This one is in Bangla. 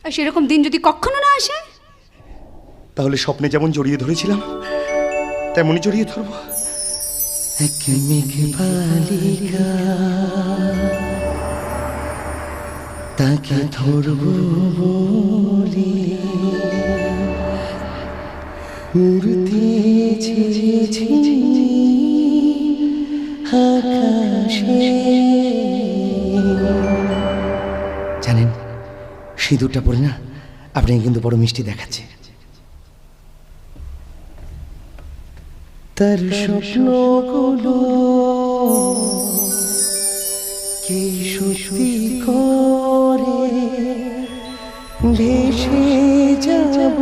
আর সেরকম দিন যদি কখনো না আসে, তাহলে স্বপ্নে যেমন জড়িয়ে ধরেছিলাম তেমনই জড়িয়ে ধরবো। এক মেঘ বালিকা তাকে ধরবো বলে উড়তেছে আকাশে। জানেন, সিঁদুরটা পরে না আপনাকে কিন্তু বড় মিষ্টি দেখাচ্ছে। তার স্বপ্নগুলো কি সত্যি করে ভেসে যাব